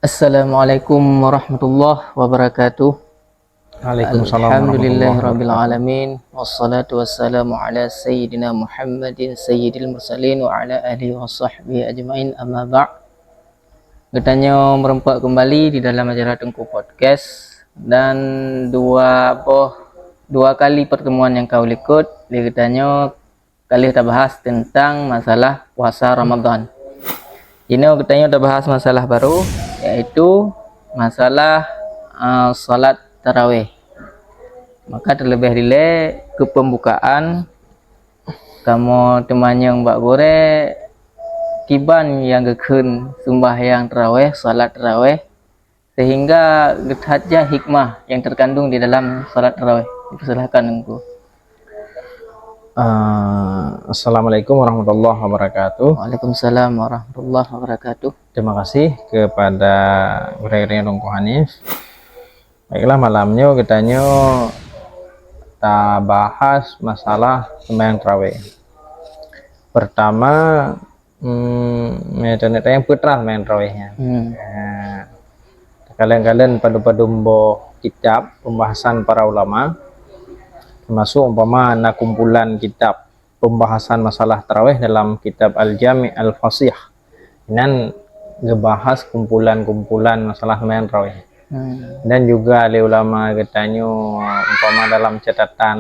Assalamualaikum warahmatullahi wabarakatuh. Waalaikumsalam warahmatullahi Alhamdulillahirabbil wabarakatuh. alamin wassalatu wassalamu ala sayyidina Muhammadin sayyidil mursalin wa ala alihi washabbihi ajmain, amma ba'. Bertanya merempat kembali di dalam acara Tengku Podcast, dan dua kali pertemuan yang kau ikut, dia katanya kali kita bahas tentang masalah puasa Ramadan. Ini katanya udah bahas masalah baru, yaitu masalah salat tarawih. Maka terlebih dile ke pembukaan kamu temannya Mbak Gore kiban yang gekun sembahyang tarawih, salat tarawih, sehingga gethaja hikmah yang terkandung di dalam salat tarawih. Dipersilahkan engkau. Assalamualaikum warahmatullahi wabarakatuh. Waalaikumsalam warahmatullahi wabarakatuh. Terima kasih kepada Gregorian Dongko Hanif. Baiklah, malamnya kita bahas masalah sembahyang tarawih. Pertama, metode yang putra sembahyang tarawihnya. Kalian padu-padu kitab pembahasan para ulama, termasuk umpama kumpulan kitab pembahasan masalah tarawih dalam kitab Al-Jami' Al-Fasih. Dan ngebahas kumpulan-kumpulan masalah sembahyang tarawih. Dan juga oleh ulama katanya umpama dalam catatan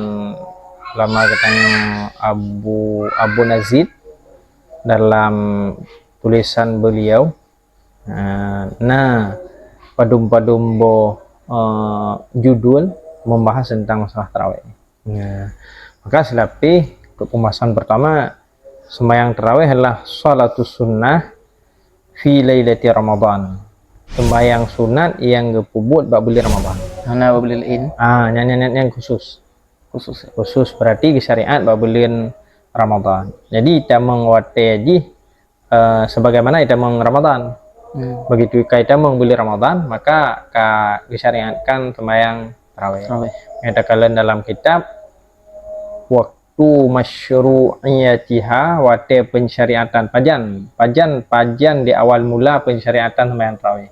ulama katanya Abu Nazid dalam tulisan beliau, padum-padum judul membahas tentang masalah tarawih. Maka selapi pembahasan pertama, sembahyang tarawih adalah sholatus sunnah fi lailati Ramadan. Sembahyang sunat yang gepubut bak bulan Ramadan. Ana wabilin. Nyanyian yang khusus berarti di syariat bak bulan Ramadan. Jadi kita mengwati sebagaimana kita meng Ramadan. Begitu kita meng bulan Ramadan, maka disyariatkan sembahyang tarawih. Kita kalian dalam kitab waktu masyru'iyatiha wate pensyariatan pajan di awal mula pensyariatan sembahyang tarawih.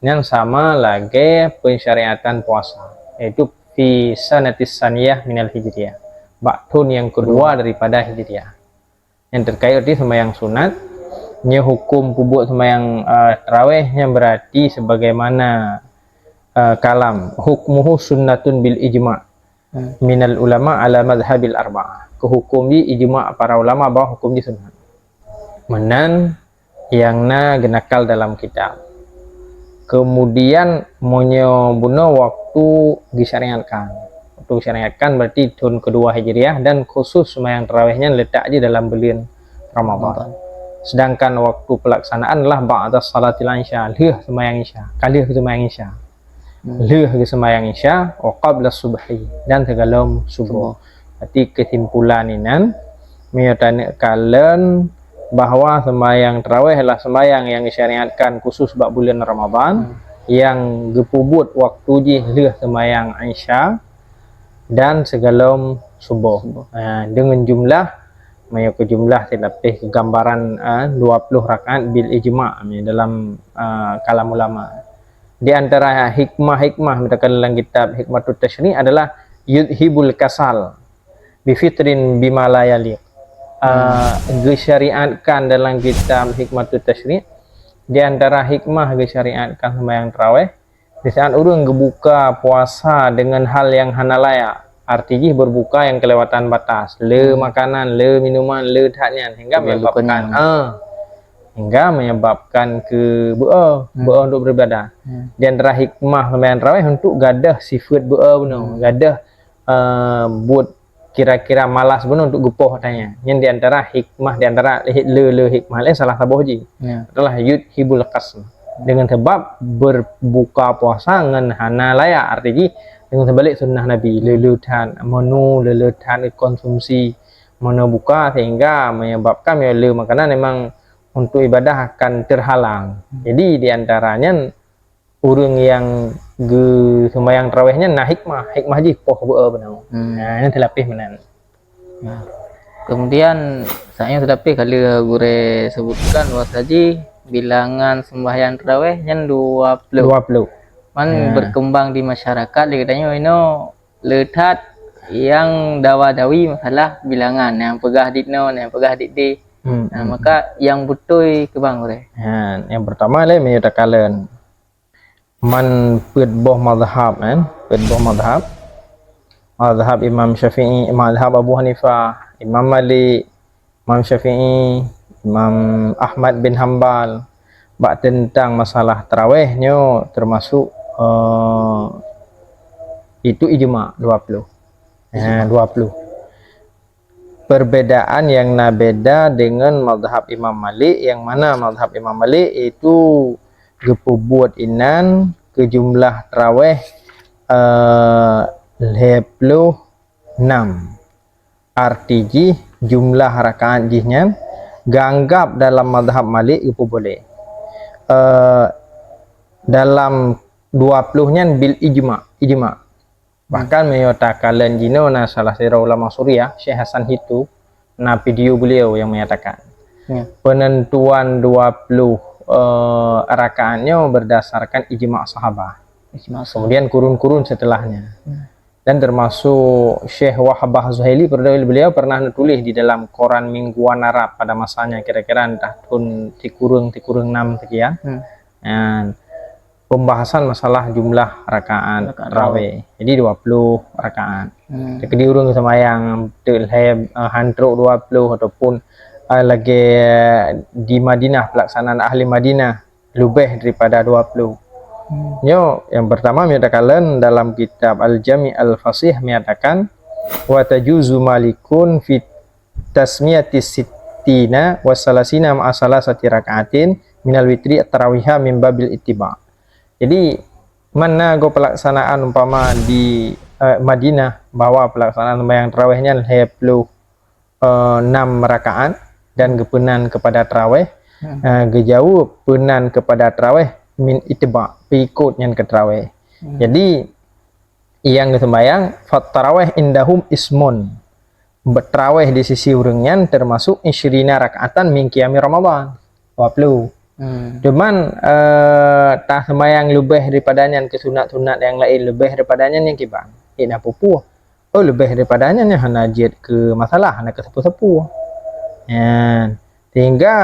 Yang sama lagi pensyariatan puasa, yaitu fi sanatis saniyah minal hijriyah, tahun yang kedua daripada hijriyah. Yang terkait di sembahyang sunat, hukum pubut sembahyang tarawihnya berarti sebagaimana kalam hukmuhu sunnatun bil ijma' minal ulama ala madhabil arba'ah. Kehukum di ijma' para ulama bahwa hukum di sunnah menan yang genakal dalam kitab. Kemudian monyo waktu disyariatkan berarti tahun kedua hijriah, dan khusus sembahyang tarawihnya letak aja dalam bulan Ramadan. Sedangkan waktu pelaksanaan adalah ba'da salatil isya, sembahyang isya, kali sembahyang isya. Sembahyang isya wa qabla subhi, dan sebelum subuh. Berarti kesimpulan ini menyatakan kalian bahwa sembahyang tarawih adalah sembahyang yang disyariatkan khusus bak bulan Ramadan, yang gepubut waktu sembahyang isya dan sebelum subuh. Dengan jumlah lebih gambaran 20 rakaat bil ijma' dalam kalam ulama. Di antara hikmah dalam kitab Hikmatut Tasyri' adalah yudhibul kasal bifitrin bima la yaliq. Disyariatkan dalam kitab Hikmatut Tasyri', di antara hikmah disyariatkan sembahyang tarawih di saat orang gebuka puasa dengan hal yang hana layak, artinya berbuka yang kelewatan batas, makanan, minuman, taknya, hingga menyebabkan ke bu'a untuk beribadah. Di antara hikmah sembahyang tarawih untuk gadah sifat bu'a gadah buat kira-kira malas untuk gepoh katanya. Yang di antara hikmah, di antara hikmah lain salah satu adalah yudhibul qasm, dengan sebab berbuka puasa dengan hana layak, artinya dengan sebalik sunnah Nabi, leletan konsumsi buka, sehingga menyebabkan makanan memang untuk ibadah akan terhalang. Jadi diantaranya orang yang sembahyang tarawihnya hikmah ji poh benar. Ini terlapih menan. Kemudian saya tetapi kali gure sebutkan bahwa tadi bilangan sembahyang tarawih yang 20. 20. Berkembang di masyarakat dia katanya ini letat yang dawa-dawi masalah bilangan yang pegah dikno yang pegah dik maka yang betul ke bang boleh. Yang pertama le menyatakan man boh mazhab boh mazhab Imam Syafi'i, mazhab Abu Hanifah, Imam Malik, Imam Syafi'i, Imam Ahmad bin Hanbal bak tentang masalah tarawihnya termasuk itu ijma 20. 20. Perbedaan yang beda dengan mazhab Imam Malik, yang mana mazhab Imam Malik itu gepubuat inan ke jumlah tarawih 56. Artinya jumlah rakaat jihnya ganggap dalam mazhab Malik itu boleh. Dalam 20-nya bil ijma. Bahkan menyatakan jino na salah seorang ulama Suriah, Syekh Hasan Hitu, na video beliau yang menyatakan penentuan 20 rakaatnya berdasarkan ijma sahabat. Kemudian kurun-kurun setelahnya. Dan termasuk Syekh Wahbah Zuhaili, beliau pernah nulis di dalam koran mingguan Arab pada masanya kira-kira entah tahun tikurung 6 sekian. Dan pembahasan masalah jumlah rakaat tarawih. Jadi 20 rakaat. Jadi urung semayang hantruk 20 ataupun lagi di Madinah pelaksanaan ahli Madinah lebih daripada 20. Yang pertama menyatakan dalam kitab Al-Jami' Al-Fasih menyatakan wa tajuzu malikun fit tasmiyati sittina wa salasina ma'a salasati raka'atin minal witri at-tarawihha min babil ittiba'. Jadi mana go pelaksanaan umpama di Madinah bahwa pelaksanaan sembahyang tarawihnya 26 rakaat dan kepenan kepada tarawih gejauh penan kepada tarawih min ittiba' pikut yang ke tarawih. Jadi yang sembahyang fat tarawih indahum ismun, tarawih di sisi urangnya termasuk 20 rakaatan min qiyami Ramadan 20. Cuman tak sembahyang lebih daripadanya ke sunat-sunat yang lain lebih daripadanya yang kibang ina pupu lebih daripadanya yang hanajid ke masalah hana ke sepuh-sepuh sehingga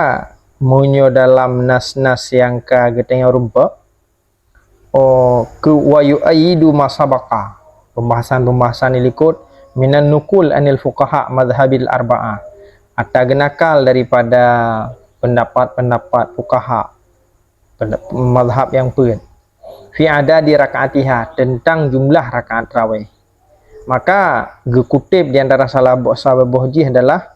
munyo dalam nas-nas yang kagetnya rumpa ke wayu aidu masabaka pembahasan ilikut minan nukul anil fuqaha madhabil arba'ah atau genakal daripada pendapat fuqaha mazhab yang pun fi adadi rakaatiha tentang jumlah rakaat tarawih. Maka gekutip di antara sahabat bohji adalah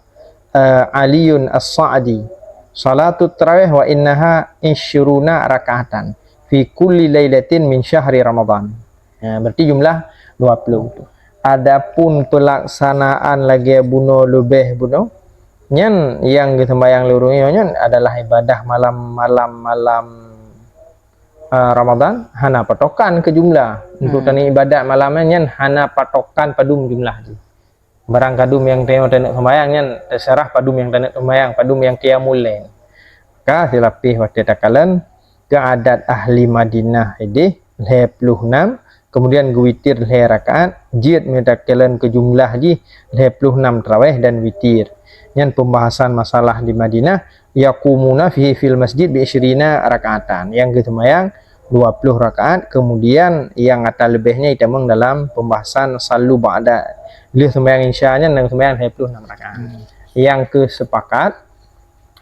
Aliun As-Sa'di salatut tarawih wa innaha 20 rakaatan fi kulli lailatin min syahri Ramadan. Berarti jumlah 20. Adapun pelaksanaan lagi bunuh lebih bunuh yang sembahyang lurungnya adalah ibadah malam Ramadan hana patokan ke jumlah untuk tani ibadat malamnya hana patokan padum jumlah barang kadum yang tengok sembahyangnya terserah padum yang tengok sembahyang padum yang qiyamul lail ka silapih waktu takalan ke adat ahli Madinah ini 26 kemudian witir rakaat jid medakalan ke jumlah ji 26 tarawih dan witir. Yang pembahasan masalah di Madinah yaqumuna fihi fil masjid bi 20 rakaatan yang kesemayang 20 rakaat kemudian yang atas lebihnya itu memang dalam pembahasan salu ba'da dia sembahyang isyanya dan sembahyang 26 rakaat yang kesepakat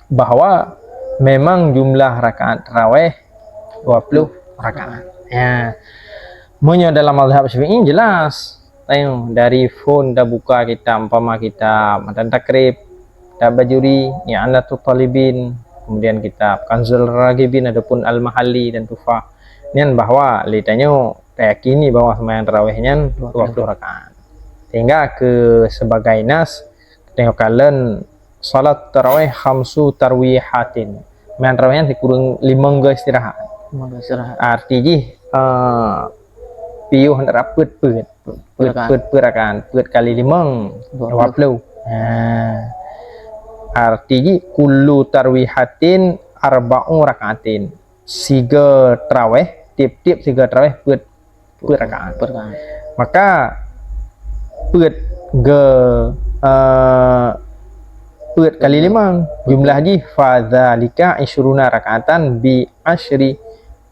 bahwa memang jumlah rakaat tarawih 20 rakaat Munyo dalam mazhab Syafi'i jelas tengok dari phone dah buka kita umpama kita matan takrib Bajuri, I'anatul Talibin, kemudian kitab Kanzul Ragibin ataupun Al-Mahalli dan Tufah. Ini bahwa litanya yakini bahwa sembahyang tarawihnya 20 rakaat. Sehingga ke sebagai nas tengok kalian salat tarawih khamsu tarwihatin. Sembahyang tarawihnya dikurang 5 istirahat. Artinya piuh hendak put rakaat, put kali 5 20. Artinya kullu tarwihatin arba'u rakaatin. 3 tarawih, tiap-tiap 3 tarawih buat rakaat. Maka buat buat kali 5 jumlah ji fadzalika isyruna rakaatan bi asyri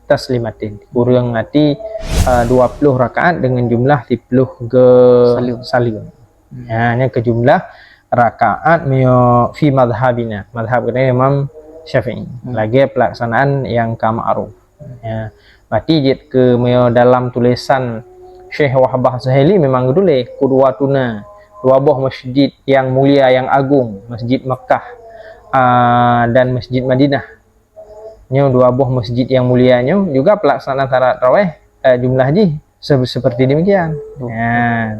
taslimatin. Kurang nanti 20 rakaat dengan jumlah 30 salim. Ya, ini ke jumlah rakaat fi madhabina. Madhab kita Imam Syafi'i. Lagi pelaksanaan yang ma'ruf. Ya. Berarti jid ke dalam tulisan Syekh Wahbah Zuhaili memang dulu qudwatuna, 2 buah masjid yang mulia yang agung, Masjid Mekah dan Masjid Madinah. Nyo 2 buah masjid yang mulianya juga pelaksanaan salat tarawih jumlah ji seperti demikian. Ya.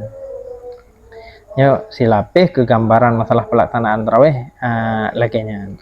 Nyo silapih ke gambaran masalah pelaksanaan tarawih laginya.